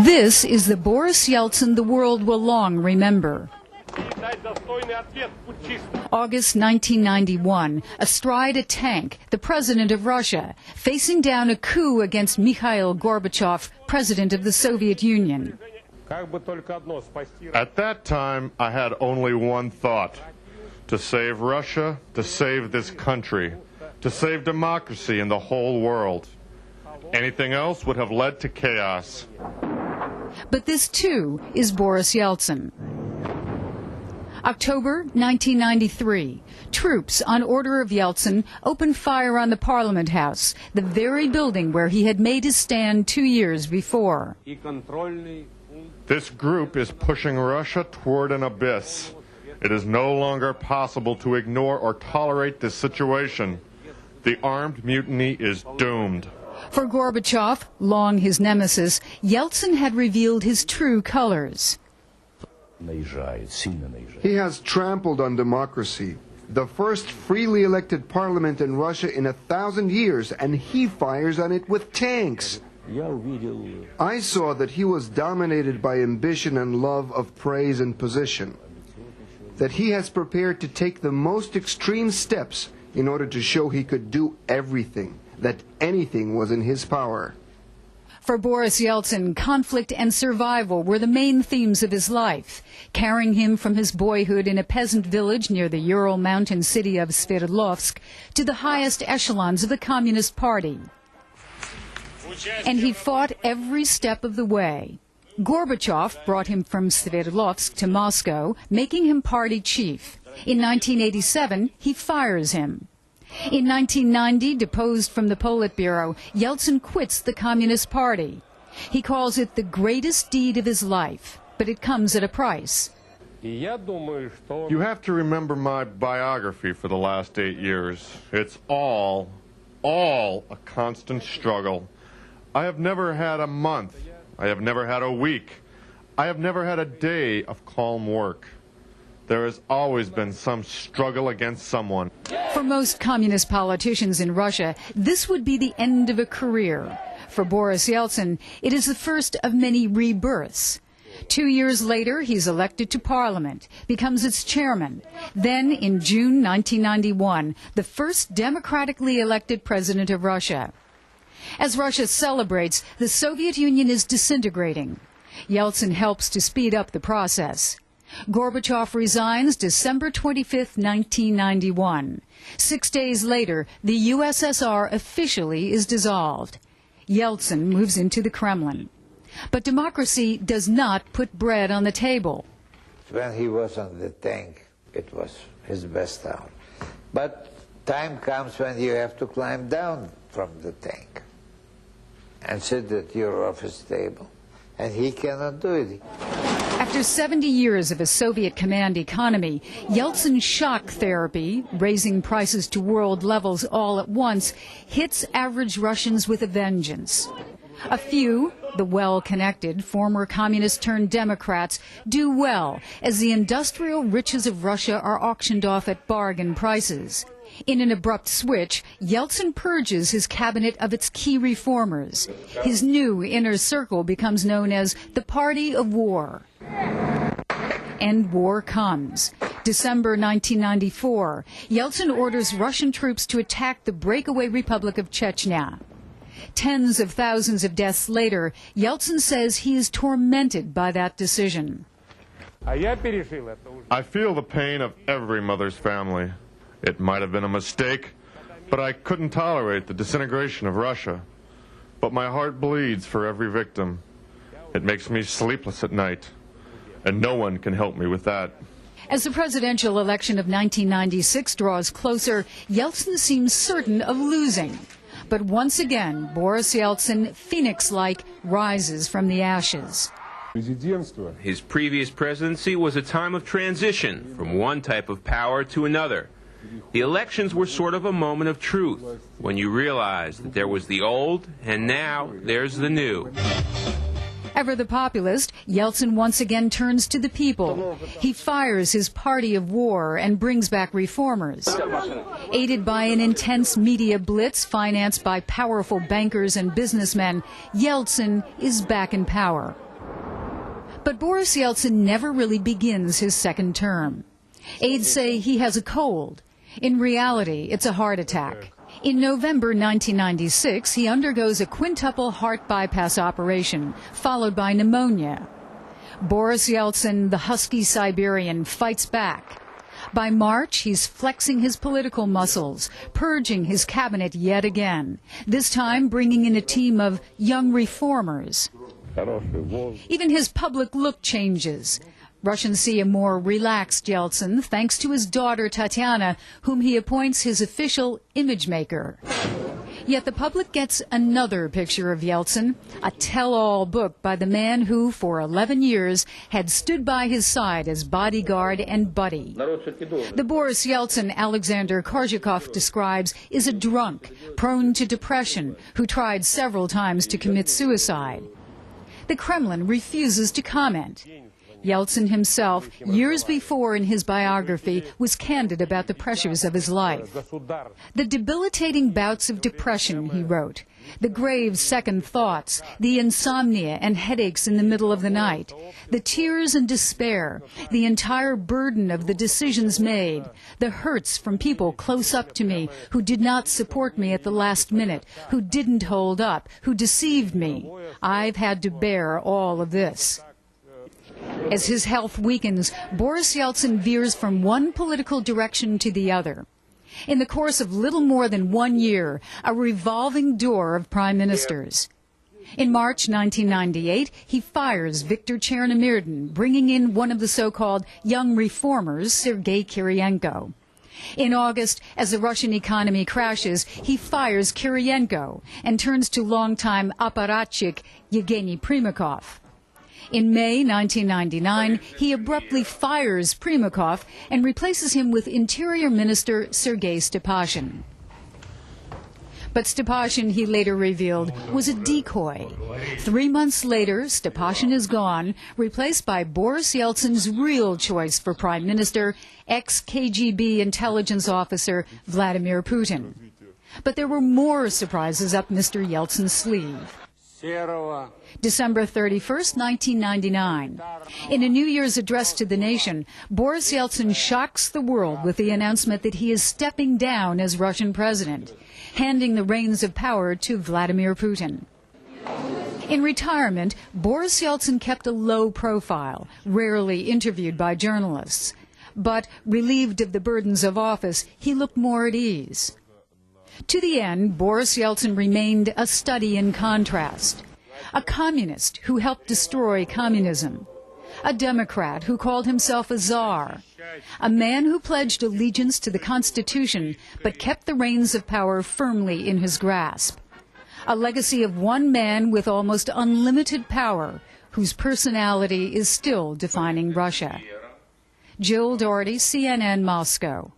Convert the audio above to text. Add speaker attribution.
Speaker 1: This is the Boris Yeltsin the world will long remember. August 1991, astride a tank, the president of Russia, facing down a coup against Mikhail Gorbachev, president of the Soviet Union.
Speaker 2: At that time, I had only one thought: to save Russia, to save this country, to save democracy in the whole world. Anything else would have led to chaos.
Speaker 1: But this, too, is Boris Yeltsin. October 1993, troops, on order of Yeltsin, opened fire on the Parliament House, the very building where he had made his stand 2 years before.
Speaker 2: This group is pushing Russia toward an abyss. It is no longer possible to ignore or tolerate this situation. The armed mutiny is doomed.
Speaker 1: For Gorbachev, long his nemesis, Yeltsin had revealed his true colors.
Speaker 3: He has trampled on democracy, the first freely elected parliament in Russia in 1,000 years, and he fires on it with tanks. I saw that he was dominated by ambition and love of praise and position, that he has prepared to take the most extreme steps in order to show he could do everything, that anything was in his power.
Speaker 1: For Boris Yeltsin, conflict and survival were the main themes of his life, carrying him from his boyhood in a peasant village near the Ural mountain city of Sverdlovsk to the highest echelons of the Communist Party. And he fought every step of the way. Gorbachev brought him from Sverdlovsk to Moscow, making him party chief. In 1987, he fires him. In 1990, deposed from the Politburo, Yeltsin quits the Communist Party. He calls it the greatest deed of his life, but it comes at a price.
Speaker 2: You have to remember my biography for the last 8 years. It's all a constant struggle. I have never had a month. I have never had a week. I have never had a day of calm work. There has always been some struggle against someone.
Speaker 1: For most communist politicians in Russia, this would be the end of a career. For Boris Yeltsin, it is the first of many rebirths. 2 years later, he's elected to Parliament, becomes its chairman. Then, in June 1991, the first democratically elected president of Russia. As Russia celebrates, the Soviet Union is disintegrating. Yeltsin helps to speed up the process. Gorbachev resigns December 25, 1991. 6 days later, the USSR officially is dissolved. Yeltsin moves into the Kremlin. But democracy does not put bread on the table.
Speaker 4: When he was on the tank, it was his best hour. But time comes when you have to climb down from the tank and sit at your office table. And he cannot do it.
Speaker 1: After 70 years of a Soviet command economy, Yeltsin's shock therapy, raising prices to world levels all at once, hits average Russians with a vengeance. A few, the well-connected, former communist-turned-Democrats, do well as the industrial riches of Russia are auctioned off at bargain prices. In an abrupt switch, Yeltsin purges his cabinet of its key reformers. His new inner circle becomes known as the Party of War. And war comes. December 1994, Yeltsin orders Russian troops to attack the breakaway Republic of Chechnya. Tens of thousands of deaths later, Yeltsin says he is tormented by that decision.
Speaker 2: I feel the pain of every mother's family. It might have been a mistake, but I couldn't tolerate the disintegration of Russia. But my heart bleeds for every victim. It makes me sleepless at night, and no one can help me with that.
Speaker 1: As the presidential election of 1996 draws closer, Yeltsin seems certain of losing. But once again, Boris Yeltsin, phoenix-like, rises from the ashes.
Speaker 5: His previous presidency was a time of transition from one type of power to another. The elections were sort of a moment of truth, when you realized that there was the old and now there's the new.
Speaker 1: Ever the populist, Yeltsin once again turns to the people. He fires his party of war and brings back reformers. Aided by an intense media blitz financed by powerful bankers and businessmen, Yeltsin is back in power. But Boris Yeltsin never really begins his second term. Aides say he has a cold. In reality, it's a heart attack. In November 1996, he undergoes a quintuple heart bypass operation, followed by pneumonia. Boris Yeltsin, the husky Siberian, fights back. By March, he's flexing his political muscles, purging his cabinet yet again, this time bringing in a team of young reformers. Even his public look changes. Russians see a more relaxed Yeltsin thanks to his daughter Tatiana, whom he appoints his official image maker. Yet the public gets another picture of Yeltsin, a tell-all book by the man who, for 11 years, had stood by his side as bodyguard and buddy. The Boris Yeltsin Alexander Korzhakov describes is a drunk, prone to depression, who tried several times to commit suicide. The Kremlin refuses to comment. Yeltsin himself, years before in his biography, was candid about the pressures of his life. The debilitating bouts of depression, he wrote, the grave second thoughts, the insomnia and headaches in the middle of the night, the tears and despair, the entire burden of the decisions made, the hurts from people close up to me who did not support me at the last minute, who didn't hold up, who deceived me. I've had to bear all of this. As his health weakens, Boris Yeltsin veers from one political direction to the other. In the course of little more than 1 year, a revolving door of prime ministers. In March 1998, he fires Viktor Chernomyrdin, bringing in one of the so-called young reformers, Sergei Kiriyenko. In August, as the Russian economy crashes, he fires Kiriyenko and turns to longtime apparatchik Yevgeny Primakov. In May 1999, he abruptly fires Primakov and replaces him with Interior Minister Sergei Stepashin. But Stepashin, he later revealed, was a decoy. 3 months later, Stepashin is gone, replaced by Boris Yeltsin's real choice for prime minister, ex-KGB intelligence officer Vladimir Putin. But there were more surprises up Mr. Yeltsin's sleeve. December 31st, 1999. In a New Year's address to the nation, Boris Yeltsin shocks the world with the announcement that he is stepping down as Russian president, handing the reins of power to Vladimir Putin. In retirement, Boris Yeltsin kept a low profile, rarely interviewed by journalists. But, relieved of the burdens of office, he looked more at ease. To the end, Boris Yeltsin remained a study in contrast. A communist who helped destroy communism. A Democrat who called himself a czar. A man who pledged allegiance to the Constitution but kept the reins of power firmly in his grasp. A legacy of one man with almost unlimited power, whose personality is still defining Russia. Jill Doherty, CNN, Moscow.